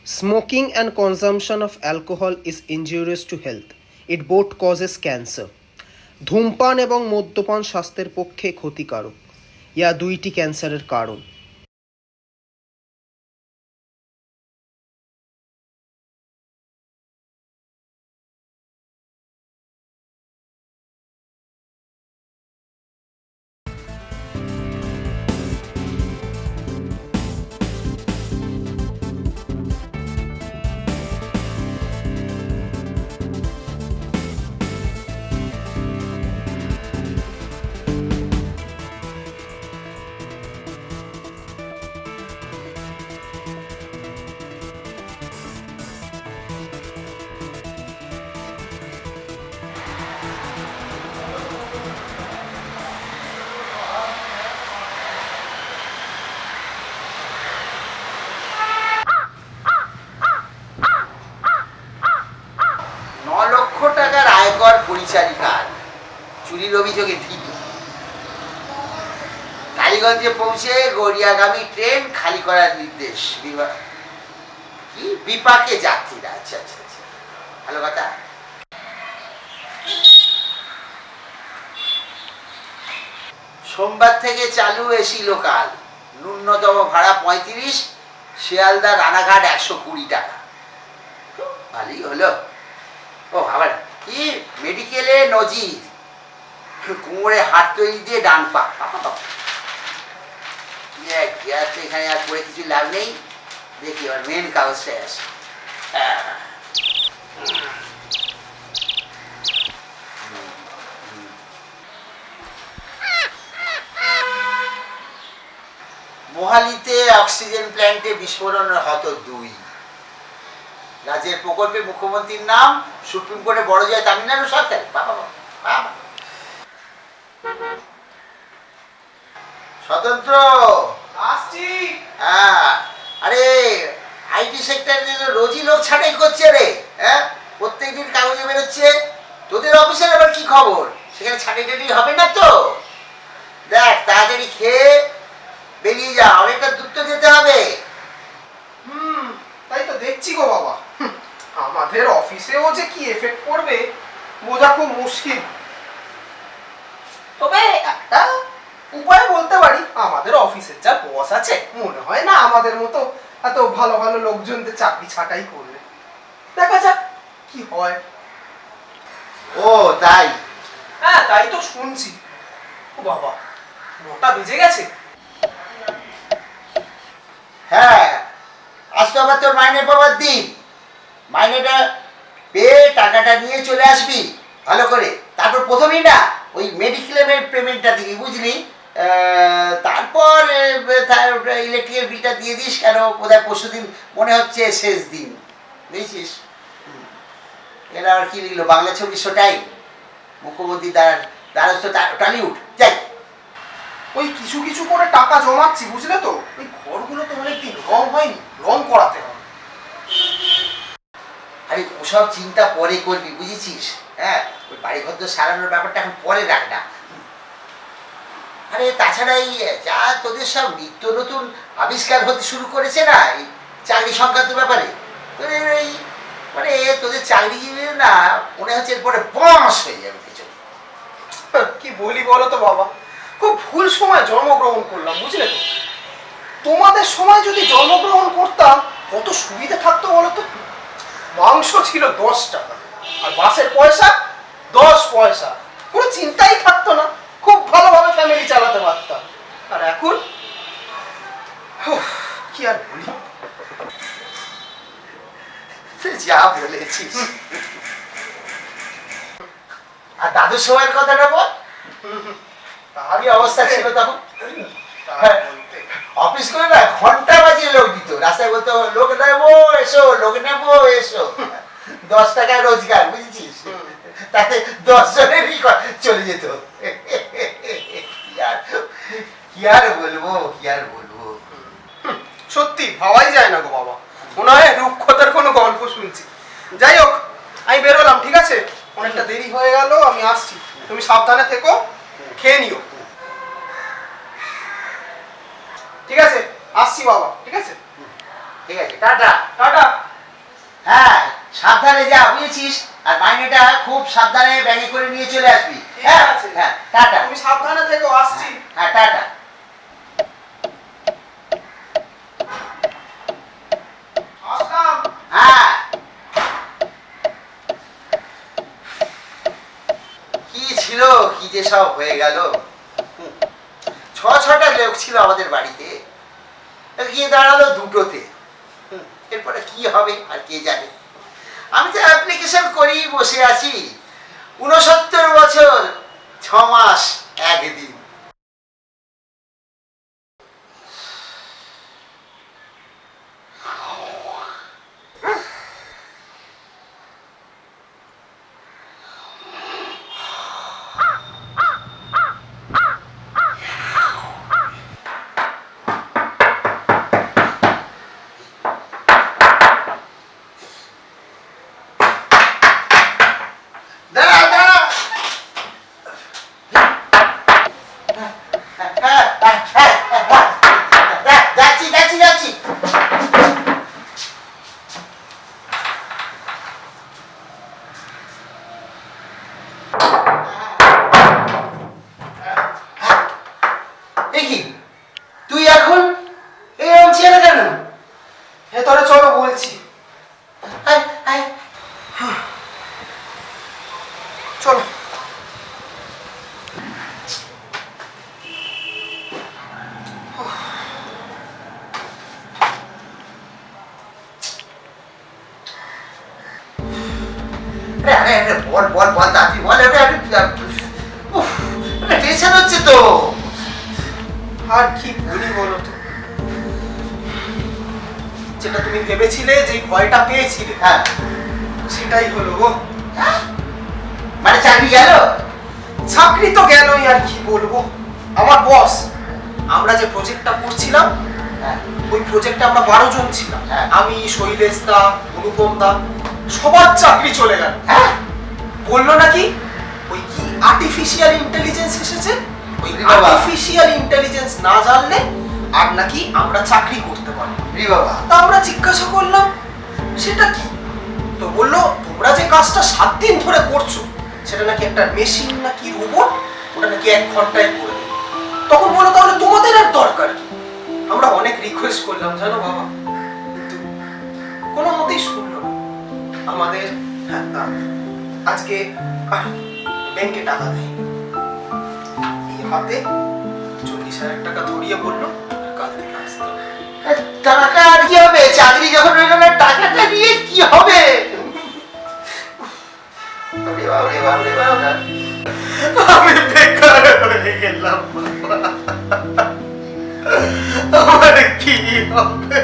Smoking and consumption of alcohol is injurious to health. It both causes cancer. ধূমপান এবং মদ্যপান স্বাস্থ্যের পক্ষে ক্ষতিকারক। ইয়া দুইটি ক্যান্সারের কারণ। টাকার আয়কর পরিচারিকার চুরির অভিযোগে ধৃত। কালীগঞ্জে পৌঁছে গড়িয়াগামী ট্রেন খালি করার নির্দেশ বিপাকে যাত্রীরা। আচ্ছা আচ্ছা আচ্ছা, ভালো কথা। সোমবার থেকে চালু এসি লোকাল, ন্যূনতম ভাড়া 35, শিয়ালদা রানাঘাট 120 টাকা। ভালোই হলো। ও আবার কি মেডিকেলে নজির, কোমরে হাত তৈরি দিয়ে ডান পা। এখানে আর পড়ে কিছু লাভ নেই, দেখি আর মেন কাগজটাই আছে। মোহালিতে অক্সিজেন প্ল্যান্টে বিস্ফোরণ হত 2। রাজ্যের প্রকল্পে মুখ্যমন্ত্রীর নাম, সুপ্রিম কোর্টে বড় জয় তামিলনাড়ু সরকার। বাবা বাবা, স্বতন্ত্র আসছি। হ্যাঁ, আরে আইটি সেক্টরে রোজই লোক ছাঁটাই করছে রে। হ্যাঁ, প্রত্যেকদিন কাগজে বেরোচ্ছে। তোদের অফিসের আবার কি খবর? সেখানে ছাঁটাই টাটি হবে না তো? দেখ, তাড়াতাড়ি খেয়ে বেরিয়ে যা, অনেকটা দূর তো যেতে হবে। তাই তো দেখছি গো বাবা। আমাদের অফিসেও যে কি এফেক্ট পড়বে বোঝা খুব মুশকিল। তবে একটা উপায় বলতে পারি, আমাদের অফিসের যা বস আছে মনে হয় না আমাদের মতো এত ভালো ভালো লোকজনদের চাকরি ছাঁটাই করবে। দেখা যাক কি হয়। ও তাই? হ্যাঁ, তাই তো শুনছি। ও বাবা, 9টা বেজে গেছে। হ্যাঁ, আজ তো আবার তোর মাইনে পাওয়ার দিন। মাইনেটা পেয়ে টাকাটা নিয়ে চলে আসবি ভালো করে। তারপর প্রথমেই না ওই মেডিক্লেমের পেমেন্টটা দিবি, বুঝলি? তারপর ইলেকট্রিকের বিলটা দিয়ে দিস। কেন বোধহয় পরশুদিন মনে হচ্ছে শেষ দিন, বুঝেছিস? এরা আর কি লিখলো, বাংলা ছবি শোটাই, মুখ্যমন্ত্রী দ্বারস্থ টলিউড। যাই, ওই কিছু কিছু করে টাকা জমাচ্ছি, বুঝলে তো? ওই ঘরগুলো তো অনেকদিন রং হয়নি, রং করাতে হবে। আরে ওসব চিন্তা পরে করবি, বুঝেছিস? হ্যাঁ, ওই বাড়িঘর তো সারানোর ব্যাপারটা এখন পরে রাখ না। আরে তাছাড়া এই যা তোদের সব নিত্য নতুন আবিষ্কার হতে শুরু করেছে না এই চাকরি সংক্রান্ত ব্যাপারে, তোদের এই মানে তোদের চাকরিজীবী না মনে হচ্ছে এরপরে বস হয়ে যাবে কিছু। কি বলি বলো তো বাবা, খুব ভুল সময় জন্মগ্রহণ করলাম, বুঝলে তো? তোমাদের সময় যদি জন্মগ্রহণ করতাম কত সুবিধা থাকতো বলো তো। মাংস ছিল 10 টাকা আর বাসের পয়সা 10 পয়সা, কোনো চিন্তাই থাকতো না। খুব ভালোভাবে ফ্যামিলি চালাতে পারতাম। আর এখন কি আর বলি। যা বলেছিস। আর দাদুর সময়ের কথাটা বল, তারই অবস্থা ছিল তখন। অফিস করে না ঘন্টা বাজিয়ে লোক দিত, রাস্তায় বলতো লোক নেবো এসো, লোক নেবো এসো। 10 টাকা রোজগার, বুঝেছিস? তাতে 10 জনেরই চলে যেত। কি আর বলবো, কি আর বলবো। সত্যি ভাবাই যায় না গো বাবা, মনে হয় রূপকথার কোনো গল্প শুনছি। যাই হোক, আমি বেরোলাম, ঠিক আছে? অনেকটা দেরি হয়ে গেল, আমি আসছি। তুমি সাবধানে থেকো, খেয়ে নিও। ঠিক আছে, আসছি বাবা, ঠিক আছে? ঠিক আছে, টাটা। টাটা। হ্যাঁ, সাবধানে যা, বুঝেছিস? আর মাইনেটা খুব সাবধানে ব্যাগে করে নিয়ে চলে আসবি। ঠিক হ্যাঁ আছে। হ্যাঁ, টাটা। তুমি সাবধানে থেকো, আসছি। হ্যাঁ, টাটা। আসলাম। হ্যাঁ, কি ছিল, কি যে সব হয়ে গেল। ছটা লোক ছিল আমাদের বাড়িতে, গিয়ে দাঁড়ালো দুটোতে। এরপরে কি হবে আর কে জানে। আমি তো অ্যাপ্লিকেশন করেই বসে আছি। 69 বছর 6 মাস 1 দিন। দাঁড়া, দাঁড়া। যাচ্ছি যাচ্ছি যাচ্ছি। দেখি তুই এখন এরকম ছেলে কেন? ভেতরে চলো বলছি। আয়, আয়। চলো। আরে আরে আরে, বল বল বল, তাড়াতাড়ি বল। আরে আরে, উফ, টেনশন হচ্ছে তো। আর কি বলি বলো তো, যেটা তুমি ভেবেছিলে, যে ভয়টা পেয়েছিলে, হ্যাঁ, সেটাই হলো গো। মানে চাকরি গেল? চাকরি তো গেলই, আর কি বলবো। আমার বস, আমরা যে প্রজেক্টটা করছিলাম, হ্যাঁ, ওই প্রজেক্টে আমরা 12 জন ছিলাম। হ্যাঁ। আমি, শৈলেশ দা, অনুপম দা, সবার চাকরি চলে গেল। হ্যাঁ, বললো নাকি ওই কি আর্টিফিশিয়াল ইন্টেলিজেন্স এসেছে, ওই রে বাবা। আর্টিফিশিয়াল ইন্টেলিজেন্স না জানলে আর নাকি আমরা চাকরি করতে পারি। রে বাবা। তা আমরা জিজ্ঞাসা করলাম সেটা কি, তো বললো তোমরা যে কাজটা 7 দিন ধরে করছো, সেটা নাকি একটা মেশিন নাকি রোবট, ওটা নাকি 1 ঘন্টায় করে দেবে। তখন বললো তাহলে তোমাদের আর দরকার কি? আমরা অনেক রিকোয়েস্ট করলাম জানো বাবা, কিন্তু কোনো মতেই শুনলো না আমাদের। হ্যাঁ, তা আজকে আর ব্যাংকে টাকা দেয়, এই হাতে 40,000 টাকা ধরিয়ে বললো কাল থেকে আসতে হবে। টাকা আর কি হবে? চাকরি যখন হয়ে গেল, টাকাটা নিয়ে কি হবে? ওরে বাবা, ওরে বাবা, ওরে বাবা। আমি বেকার হয়ে গেলাম বাবা, আমার কি হবে?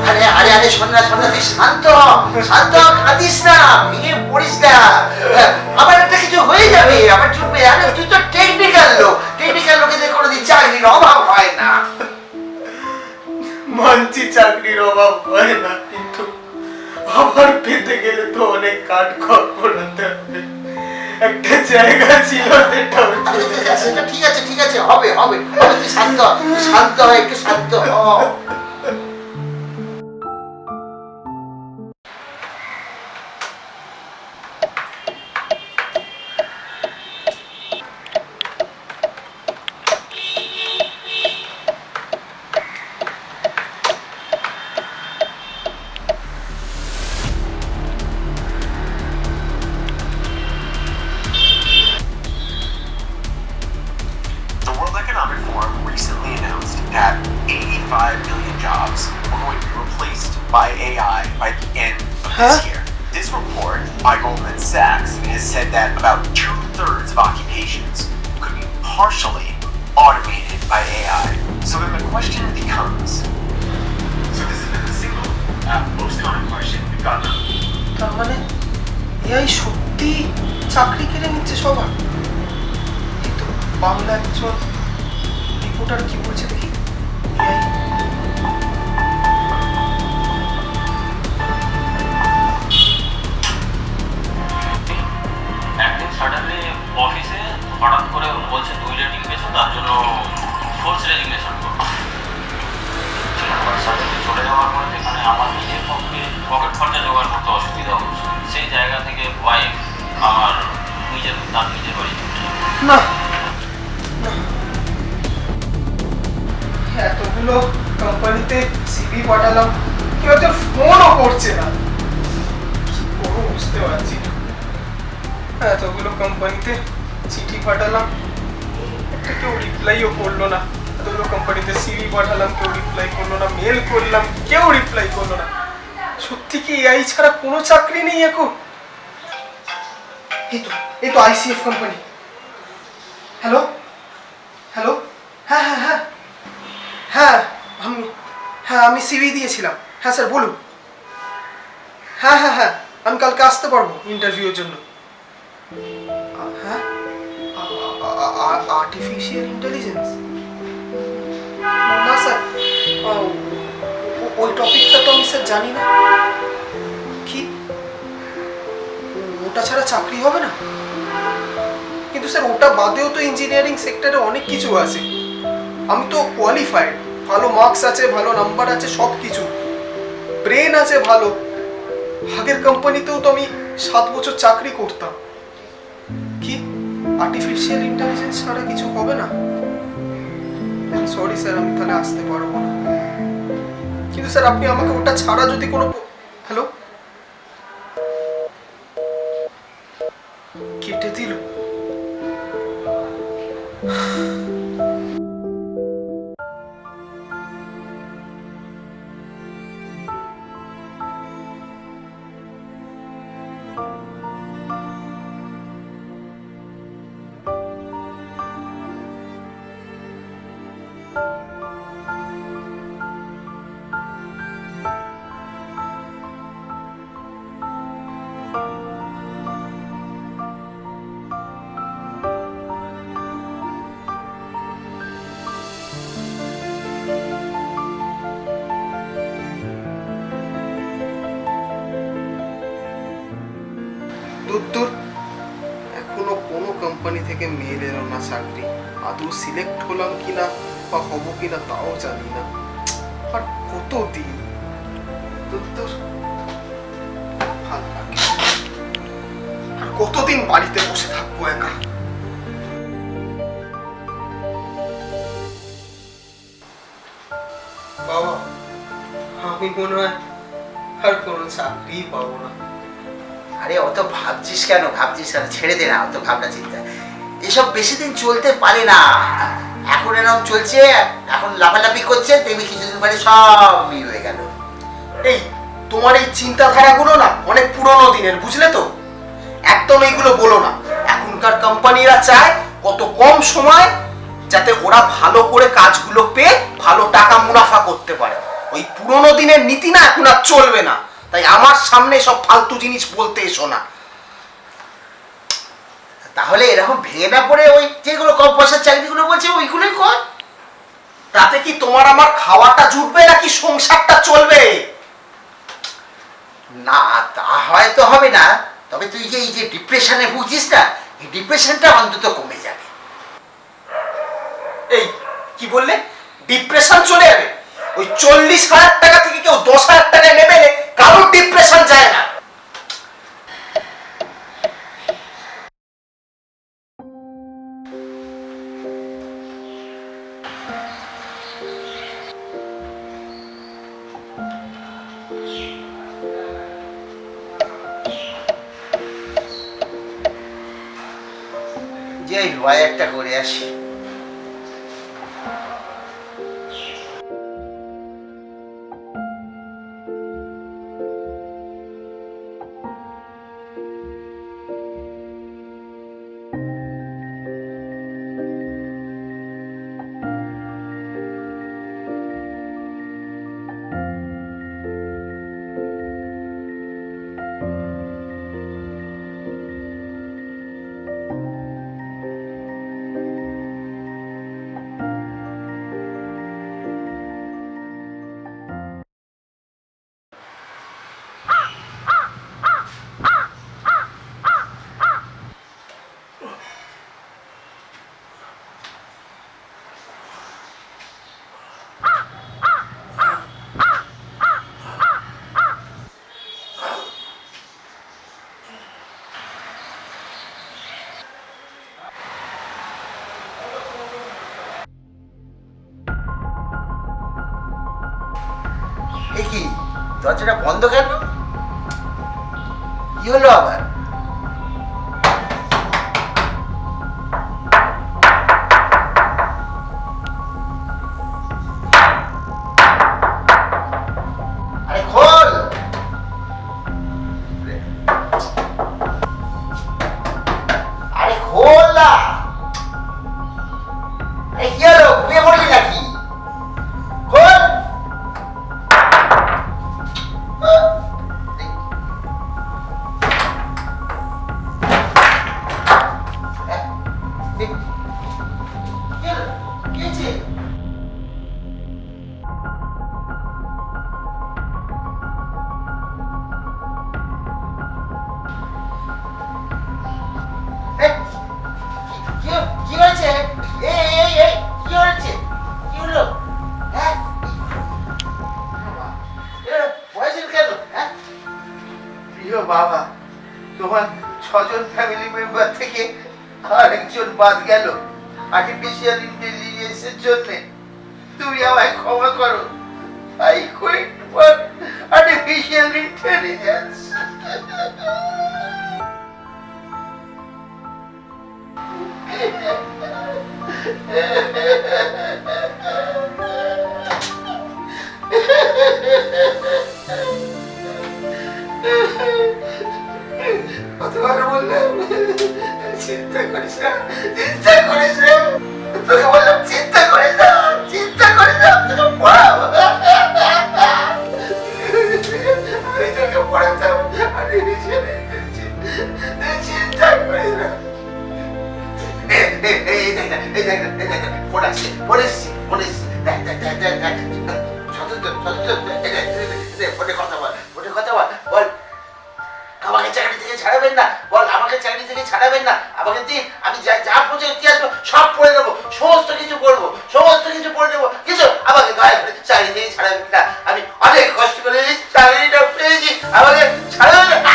আরে আরে আরে, শোন না শোন না, তুই শান্ত হ, শান্ত হ, কাঁদিস না, ভেঙে পড়িস না। আমার একটা কিছু হয়ে যাবে, আমার চলবে। আরে তুই তো টেকনিক্যাল লোক, টেকনিক্যাল লোকেদের কোনোদিন চাকরির অভাব হয় না। মানছি চাকরির অভাব হয় না, কিন্তু আবার পেতে গেলে তো অনেক কাঠ খড় পোড়াতে হবে। একটা জায়গা ছিল সেটাও আরে চলে গেছে। সেটা ঠিক আছে, ঠিক আছে, হবে হবে হবে। তুই শান্ত হ, তুই শান্ত হ, একটু শান্ত হ। The World Economic Forum recently announced that 85 million jobs are going to be replaced by AI by the end of this year. This report by Goldman Sachs has said that about 2/3 of occupations could be partially automated by AI. So then the question becomes, so this has been the single most common question we've gotten. তার মানে এই সত্যি চাকরি কেড়ে নিচ্ছে সবার। এই তো বাংলা একজন রিপোর্টার কি বলছে দেখি। এই একদিন সাডেনলি অফিসে হঠাৎ করে বলছে না না, এতগুলো কোম্পানিতে সিভি পাঠালাম, কেউ তো ফোনও করছে না, কি করবো বুঝতে পারছি না। এতগুলো কোম্পানিতে চিঠি পাঠালাম, একটা কেউ রিপ্লাইও করলো না। এতগুলো কোম্পানিতে সিভি পাঠালাম, কেউ রিপ্লাই করলো না। মেল করলাম, কেউ রিপ্লাই করলো না। সত্যি কি এআই ছাড়া কোনো চাকরি নেই এখন? এই তো আইসিএফ কোম্পানি। হ্যালো হ্যালো, হ্যাঁ হ্যাঁ হ্যাঁ হ্যাঁ আমি সিভি দিয়েছিলাম। হ্যাঁ স্যার বলুন। হ্যাঁ হ্যাঁ হ্যাঁ, আমি কালকে আসতে পারবো ইন্টারভিউর জন্য। হ্যাঁ, আর্টিফিশিয়াল ইন্টেলিজেন্স? না স্যার, ওই টপিকটা তো আমি স্যার জানি না। কি ওটা ছাড়া চাকরি হবে না? কিন্তু স্যার ওটা বাদেও তো ইঞ্জিনিয়ারিং সেক্টরে অনেক কিছু আছে। আমি তো কোয়ালিফাইড, ভালো মার্কস আছে, ভালো নাম্বার আছে, সব কিছু, ব্রেন আছে ভালো। আগের কোম্পানিতেও তো আমি 7 বছর চাকরি করতাম। কি আর্টিফিশিয়াল ইন্টেলিজেন্স ছাড়া কিছু হবে না? সরি স্যার, আমি তাহলে আসতে পারবো না। কিন্তু স্যার আপনি আমাকে ওটা ছাড়া যদি কোনো... হ্যালো, কেটে দিল। দূর, এখনো কোনো কোম্পানি থেকে মেল এলো না চাকরি। আদৌ সিলেক্ট হলাম কিনা বা হবো কিনা তাও জানি না। আর কতদিন, দূর, ভালো লাগে। আর কতদিন বাড়িতে বসে থাকবো একা? বাবা, আমি মনে হয় আর কোনো চাকরি পাবো না। আরে অত ভাবছিস কেন, ছেড়ে দে না অত ভাবনা চিন্তা। এসব বেশি দিন চলতে পারে না। এখন এরকম চলছে, এখন লাফালাফি করছে, দেখবি কিছুদিন পরে সব মিল হয়ে গেল। এই তোমার এই চিন্তাধারাগুলো না অনেক পুরনো দিনের, বুঝলে তো? একদম এইগুলো বলো না। এখনকার কোম্পানিরা চায় কত কম সময় যাতে ওরা ভালো করে কাজগুলো পেয়ে ভালো টাকা মুনাফা করতে পারে। ওই পুরনো দিনের নীতি না এখন আর চলবে না। তাই আমার সামনে সব ফালতু জিনিস বলতে এসো না। তাহলে এরকম ভেঙে না পড়ে ওই যেগুলো কম পয়সার চাকরিগুলো বলছে ওইগুলোই কর। তাতে কি তোমার আমার খাওয়াটা জুটবে নাকি সংসারটা চলবে? না, তা হয়তো হবে না, তবে তুই যে এই যে ডিপ্রেশনে ভুগছিস না, এই ডিপ্রেশনটা অন্তত কমে যাবে। এই কি বললে? ডিপ্রেশন চলে যাবে? ওই 40,000 টাকা থেকে কেউ 10,000 টাকায় নেবে, কারোর ডিপ্রেশন যায় না। যে ভয় একটা করে আসি। দরজাটা বন্ধ কেন? কি হলো আবার? আরে খোল! আরে খোল না! আরে কি হলো? ঘুমিয়ে পড়লি নাকি? খোল! কি হয়েছে? কি হয়েছে? এই কি হয়েছে? কি হলো? হ্যাঁ ভয়েসের কেন? হ্যাঁ প্রিয় বাবা, তোমার 6 জন ফ্যামিলি মেম্বার থেকে আর একজন বাদ গেল আর্টিফিশিয়াল ইন্টেলিজেন্সের জন্য। তুমি আমায় ক্ষমা করো। I quit for artificial intelligence. কতবার বললাম চিন্তা করিস না, চিন্তা করিস না। তোকে বললাম চিন্তা করিস না, চিন্তা করিস না। তোকে পড়াবো, আমি তোকে পড়াতাম। চিন্তা করিস না। এই দেখ ফোন আসছে, ফোন এসছে, ফোন এসছে। দেখ ফোনে কথা বল, ফোনে কথা বল। বল আমাকে চাকরি থেকে ছাড়াবেন না, বল আমাকে চাকরি থেকে ছাড়াবেন না। আমাকে দিন, আমি যা প্রজেক্ট আসবো সব পড়ে নেবো, সমস্ত কিছু পড়বো, সমস্ত কিছু পড়ে নেবো। কিছু আমাকে দয়া করে চাকরি থেকে ছাড়াবেন না। আমি অনেক কষ্ট করে চাকরিটা পেয়েছি, আমাকে ছাড়াবেন না।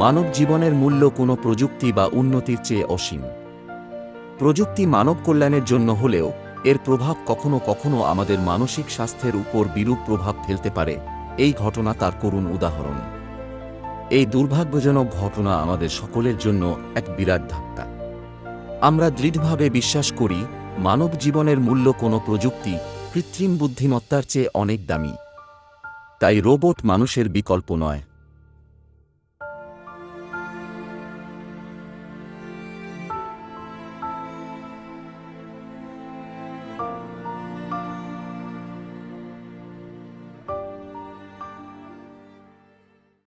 মানব জীবনের মূল্য কোনো প্রযুক্তি বা উন্নতির চেয়ে অসীম। প্রযুক্তি মানব কল্যাণের জন্য হলেও এর প্রভাব কখনো কখনো আমাদের মানসিক স্বাস্থ্যের উপর বিরূপ প্রভাব ফেলতে পারে। এই ঘটনা তার করুণ উদাহরণ। এই দুর্ভাগ্যজনক ঘটনা আমাদের সকলের জন্য এক বিরাট ধাক্কা। আমরা দৃঢ়ভাবে বিশ্বাস করি মানব জীবনের মূল্য কোনো প্রযুক্তি, কৃত্রিম বুদ্ধিমত্তার চেয়ে অনেক দামি। তাই রোবট মানুষের বিকল্প নয়।